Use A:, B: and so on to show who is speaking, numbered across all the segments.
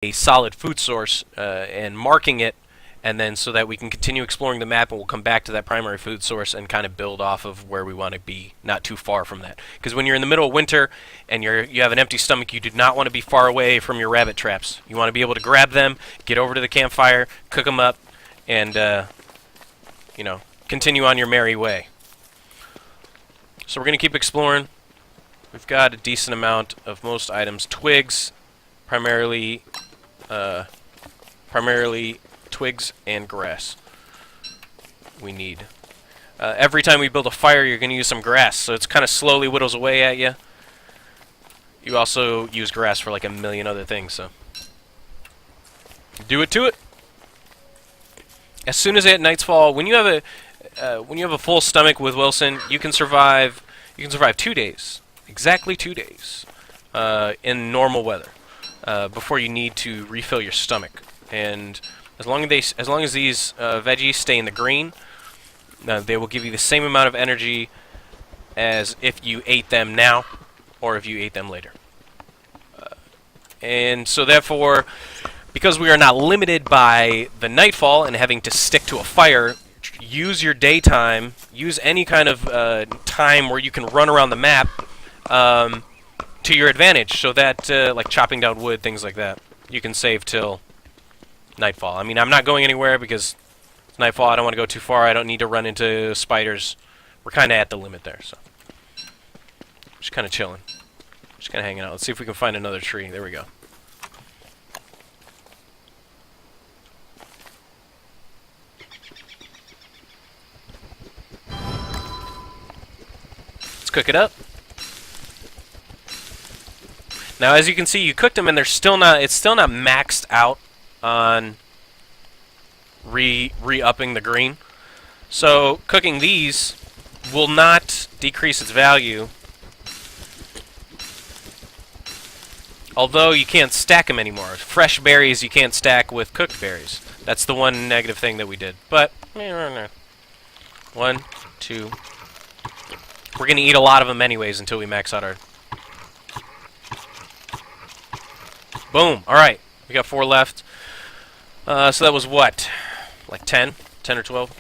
A: a solid food source and marking it, and then so that we can continue exploring the map, and we'll come back to that primary food source and kind of build off of where we want to be, not too far from that. Because when you're in the middle of winter and you have an empty stomach, you do not want to be far away from your rabbit traps. You want to be able to grab them, get over to the campfire, cook them up, and you know, continue on your merry way. So we're going to keep exploring. We've got a decent amount of most items. Twigs, primarily twigs and grass we need. Every time we build a fire, you're going to use some grass, so it's kind of slowly whittles away at you. You also use grass for like a million other things, so do it to it. As soon as at nightfall, when you have a full stomach with Wilson, you can survive 2 days, exactly 2 days, in normal weather, before you need to refill your stomach. And as long as these veggies stay in the green, they will give you the same amount of energy as if you ate them now or if you ate them later. And so therefore, because we are not limited by the nightfall and having to stick to a fire, use your daytime, use any kind of time where you can run around the map to your advantage, so that, like chopping down wood, things like that, you can save till nightfall. I mean, I'm not going anywhere because it's nightfall. I don't want to go too far. I don't need to run into spiders. We're kind of at the limit there, so just kind of chilling. Just kind of hanging out. Let's see if we can find another tree. There we go. Let's cook it up. Now, as you can see, you cooked them, and it's still not maxed out on re-upping the green. So cooking these will not decrease its value, although you can't stack them anymore. Fresh berries you can't stack with cooked berries. That's the one negative thing that we did. But 1, 2. We're gonna eat a lot of them anyways until we max out our. Boom. All right, we got 4 left. So that was what, like 10 or 12?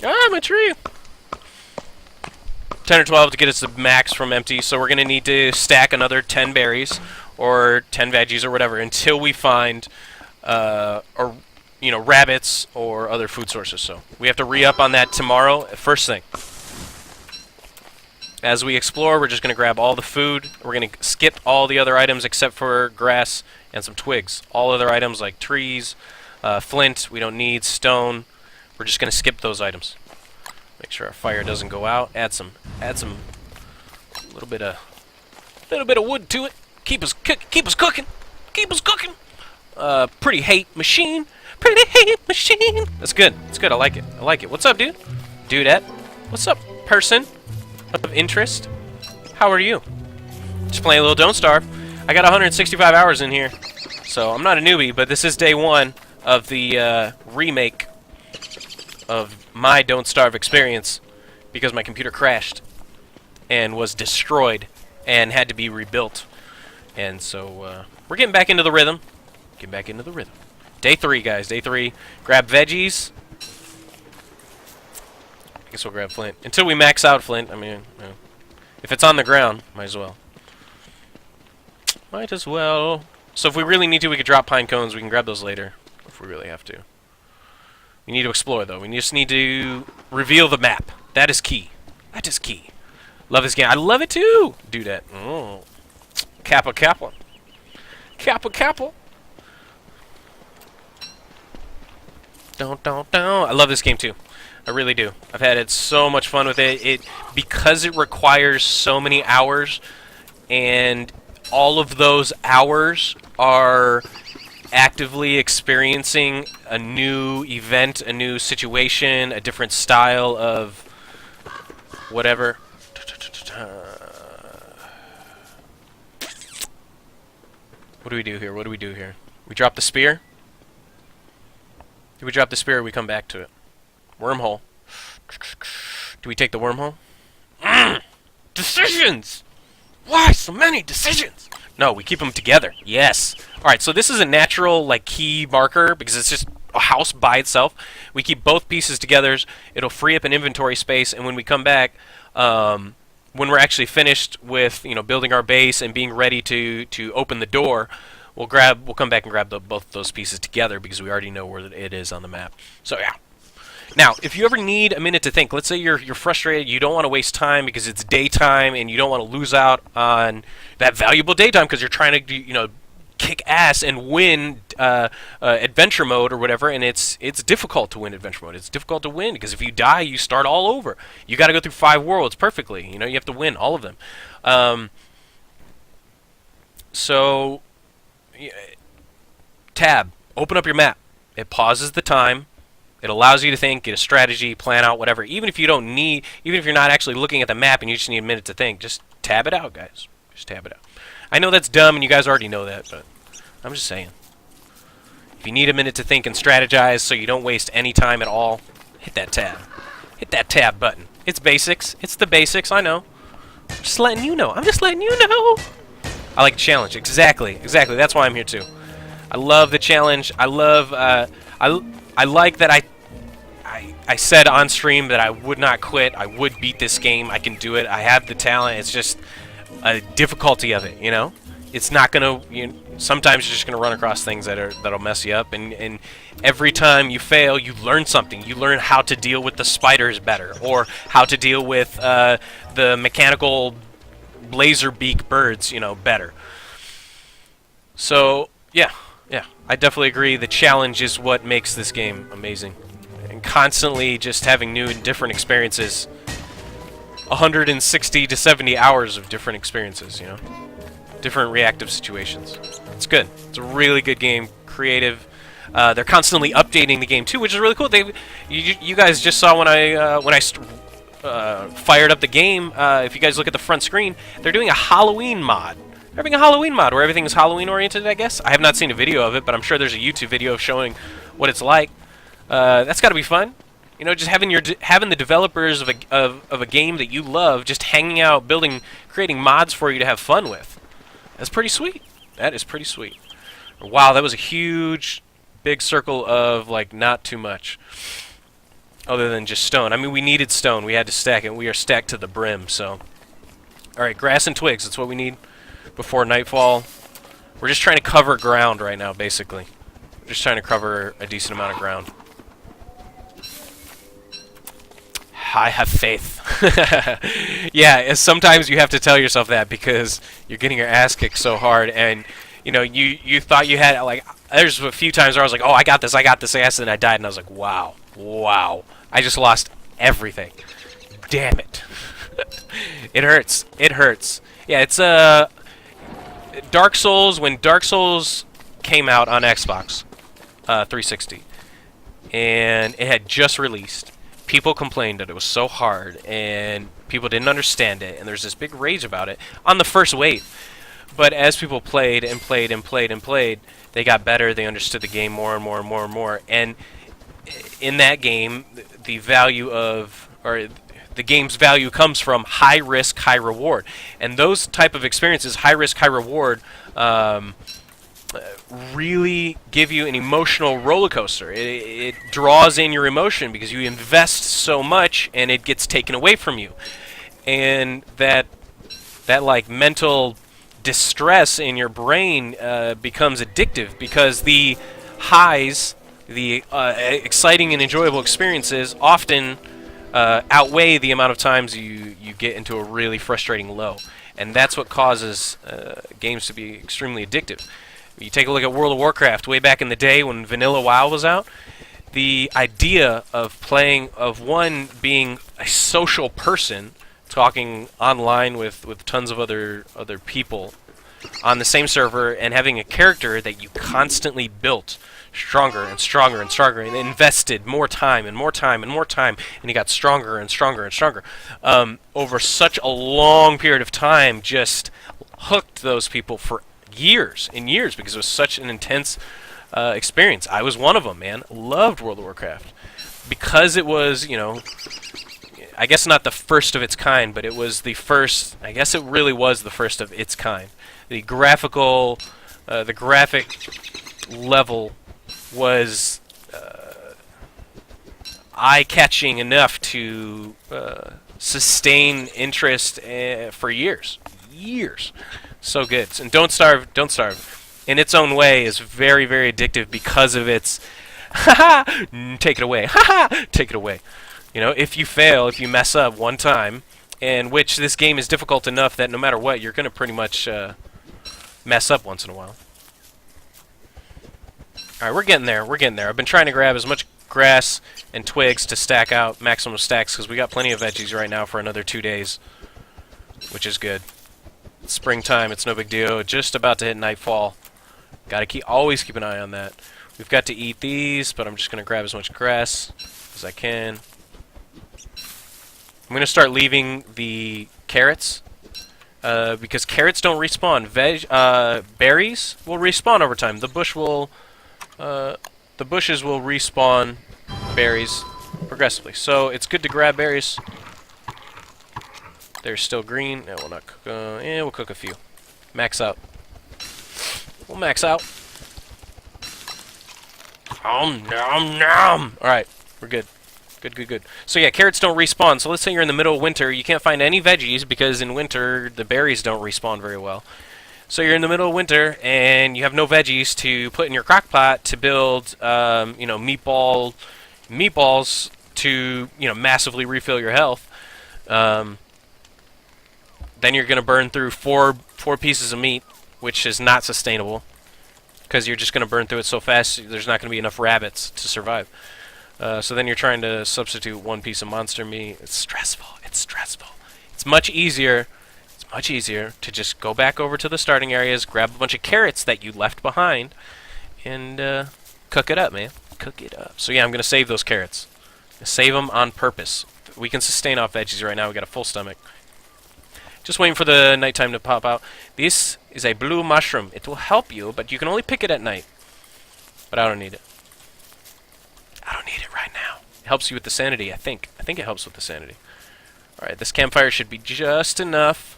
A: Ah, my tree. 10 or 12 to get us the max from empty. So we're gonna need to stack another 10 berries or 10 veggies or whatever until we find, or rabbits or other food sources. So we have to re-up on that tomorrow, first thing. As we explore, we're just going to grab all the food. We're going to skip all the other items except for grass and some twigs. All other items like trees, flint, we don't need, stone. We're just going to skip those items. Make sure our fire doesn't go out. Add some little bit of wood to it. Keep us cooking. Pretty hate machine. That's good. That's good. I like it. What's up, dude? Dudette. What's up, person of interest? How are you? Just playing a little Don't Starve. I got 165 hours in here, so I'm not a newbie, but this is day 1 of the remake of my Don't Starve experience, because my computer crashed and was destroyed and had to be rebuilt. And so we're getting back into the rhythm. Day 3, guys. Day 3. Grab veggies. I guess we'll grab flint. Until we max out flint, I mean, if it's on the ground, might as well. So if we really need to, we could drop pine cones. We can grab those later, if we really have to. We need to explore, though. We just need to reveal the map. That is key. Love this game. I love it, too! Do that. Oh. Kappa. Don't. I love this game, too. I really do. I've had so much fun with it. Because it requires so many hours, and all of those hours are actively experiencing a new event, a new situation, a different style of whatever. What do we do here? We drop the spear? Do we drop the spear or we come back to it? Wormhole. Do we take the wormhole? Decisions! Why so many decisions? No, we keep them together. Yes. All right, so this is a natural like key marker because it's just a house by itself. We keep both pieces together. It'll free up an inventory space, and when we come back, when we're actually finished with building our base and being ready to open the door, we'll come back and grab both those pieces together because we already know where it is on the map. So yeah. Now, if you ever need a minute to think, let's say you're frustrated, you don't want to waste time because it's daytime, and you don't want to lose out on that valuable daytime because you're trying to kick ass and win adventure mode or whatever, and it's difficult to win adventure mode. It's difficult to win because if you die, you start all over. You got to go through 5 worlds perfectly. You have to win all of them. So, tab, open up your map. It pauses the time. It allows you to think, get a strategy, plan out, whatever. Even if you're not actually looking at the map and you just need a minute to think, just tab it out, guys. Just tab it out. I know that's dumb and you guys already know that, but I'm just saying. If you need a minute to think and strategize so you don't waste any time at all, hit that tab. Hit that tab button. It's basics. It's the basics, I know. I'm just letting you know. I'm just letting you know. I like challenge. Exactly. Exactly. That's why I'm here too. I love the challenge. I love I like that I said on stream that I would not quit. I would beat this game. I can do it. I have the talent. It's just a difficulty of it, It's not gonna. Sometimes you're just gonna run across things that'll mess you up, and every time you fail, you learn something. You learn how to deal with the spiders better, or how to deal with the mechanical laser beak birds, better. So yeah. I definitely agree. The challenge is what makes this game amazing. And constantly just having new and different experiences. 160 to 70 hours of different experiences, Different reactive situations. It's good. It's a really good game. Creative. They're constantly updating the game too, which is really cool. You guys just saw when I fired up the game. If you guys look at the front screen, they're doing a Halloween mod. They're having a Halloween mod where everything is Halloween oriented, I guess. I have not seen a video of it, but I'm sure there's a YouTube video showing what it's like. That's got to be fun. Just having the developers of a game that you love just hanging out, creating mods for you to have fun with. That's pretty sweet. That is pretty sweet. Wow, that was a huge, big circle of not too much, other than just stone. I mean, we needed stone. We had to stack it. We are stacked to the brim. So, all right, grass and twigs. That's what we need before nightfall. We're just trying to cover ground right now, basically. We're just trying to cover a decent amount of ground. I have faith. Yeah, sometimes you have to tell yourself that because you're getting your ass kicked so hard, and you thought you had there's a few times where I was like, oh, I got this, and then I died, and I was like, wow, I just lost everything. Damn it. It hurts. Yeah, it's Dark Souls. When Dark Souls came out on Xbox 360, and it had just released, people complained that it was so hard, and people didn't understand it, and there's this big rage about it on the first wave. But as people played and played and played and played, they got better. They understood the game more and more and more and more. And in that game, the game's value comes from high risk, high reward. And those type of experiences, high risk, high reward, really give you an emotional roller coaster. It draws in your emotion because you invest so much and it gets taken away from you. And that mental distress in your brain becomes addictive because the highs, the exciting and enjoyable experiences often outweigh the amount of times you get into a really frustrating low. And that's what causes games to be extremely addictive. You take a look at World of Warcraft way back in the day when Vanilla WoW was out. The idea of being a social person, talking online with tons of other people on the same server, and having a character that you constantly built stronger and stronger and stronger, and invested more time and more time and more time, and he got stronger and stronger and stronger over such a long period of time, just hooked those people for years and years because it was such an intense experience. I was one of them, man. Loved World of Warcraft because it was, I guess not the first of its kind, but it was the first. I guess it really was the first of its kind. the graphical, the graphic level was eye-catching enough to sustain interest for years. So good. And Don't Starve, in its own way, is very, very addictive because of its take it away, take it away. You know, if you fail, if you mess up one time, and which this game is difficult enough that no matter what, you're going to pretty much mess up once in a while. Alright, we're getting there. I've been trying to grab as much grass and twigs to stack out maximum stacks because we got plenty of veggies right now for another 2 days, which is good. It's springtime, it's no big deal. Just about to hit nightfall. Gotta always keep an eye on that. We've got to eat these, but I'm just gonna grab as much grass as I can. I'm gonna start leaving the carrots because carrots don't respawn. Berries will respawn over time. The bushes will respawn berries progressively. So it's good to grab berries. They're still green. No, we'll not cook. We'll cook a few. Max out. We'll max out. Nom nom. All right, we're good. Good. So yeah, carrots don't respawn. So let's say you're in the middle of winter. You can't find any veggies because in winter the berries don't respawn very well. So you're in the middle of winter and you have no veggies to put in your crock pot to build, you know, meatballs to, you know, massively refill your health. Then you're going to burn through four pieces of meat, which is not sustainable because you're just going to burn through it so fast there's not going to be enough rabbits to survive. So then you're trying to substitute one piece of monster meat. It's stressful. It's much easier to just go back over to the starting areas, grab a bunch of carrots that you left behind, and cook it up, man. Cook it up. So yeah, I'm going to save those carrots. Save them on purpose. We can sustain off veggies right now. We got a full stomach. Just waiting for the nighttime to pop out. This is a blue mushroom. It will help you, but you can only pick it at night. But I don't need it. I don't need it right now. It helps you with the sanity, I think. I think it helps with the sanity. Alright, this campfire should be just enough.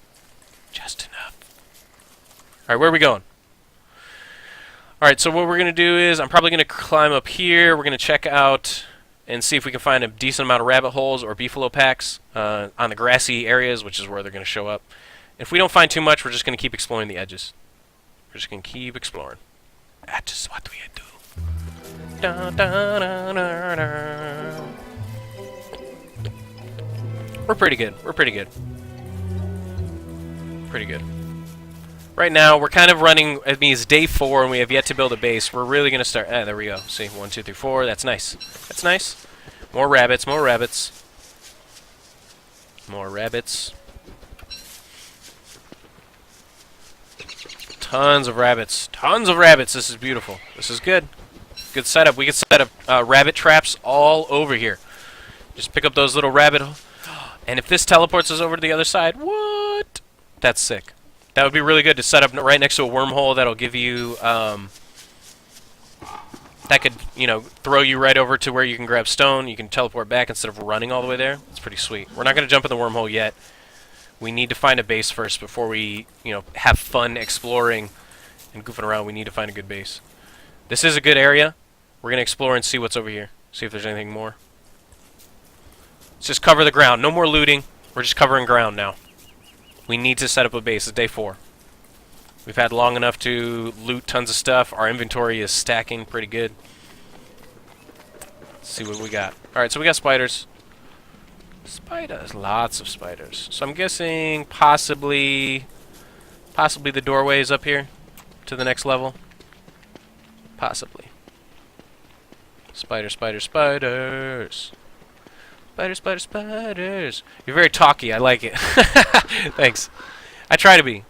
A: Alright, where are we going? Alright, so what we're going to do is I'm probably going to climb up here. We're going to check out and see if we can find a decent amount of rabbit holes or beefalo packs on the grassy areas, which is where they're going to show up. If we don't find too much, we're just going to keep exploring the edges. We're just going to keep exploring. That is what we do. Dun, dun, dun, dun, dun. We're pretty good. Right now, we're kind of running, it means day 4, and we have yet to build a base. We're really going to start, there we go. See, 1, 2, 3, 4, that's nice. More rabbits. Tons of rabbits. This is beautiful. This is good. Good setup. We can set up rabbit traps all over here. Just pick up those little rabbit. And if this teleports us over to the other side, what? That's sick. That would be really good to set up right next to a wormhole that'll give you, that could, you know, throw you right over to where you can grab stone. You can teleport back instead of running all the way there. It's pretty sweet. We're not going to jump in the wormhole yet. We need to find a base first before we, you know, have fun exploring and goofing around. We need to find a good base. This is a good area. We're going to explore and see what's over here. See if there's anything more. Let's just cover the ground. No more looting. We're just covering ground now. We need to set up a base. It's day 4. We've had long enough to loot tons of stuff. Our inventory is stacking pretty good. Let's see what we got. Alright, so we got spiders. Lots of spiders. So I'm guessing possibly the doorway is up here to the next level. Possibly. Spiders. Spiders. You're very talky. I like it. Thanks. I try to be.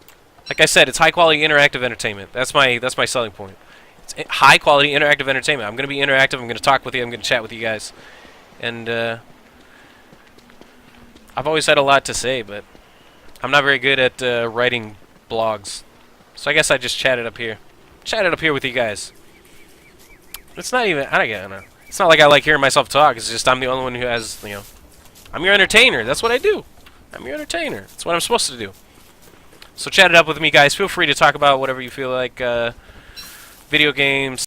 A: Like I said, it's high quality interactive entertainment. That's my selling point. It's high quality interactive entertainment. I'm going to be interactive. I'm going to talk with you. I'm going to chat with you guys. And I've always had a lot to say, but I'm not very good at writing blogs. So I guess I just chatted up here. With you guys. It's not even, I don't know. It's not like I like hearing myself talk. It's just I'm the only one who has, you know, I'm your entertainer. That's what I do. I'm your entertainer. That's what I'm supposed to do. So chat it up with me, guys. Feel free to talk about whatever you feel like. Video games,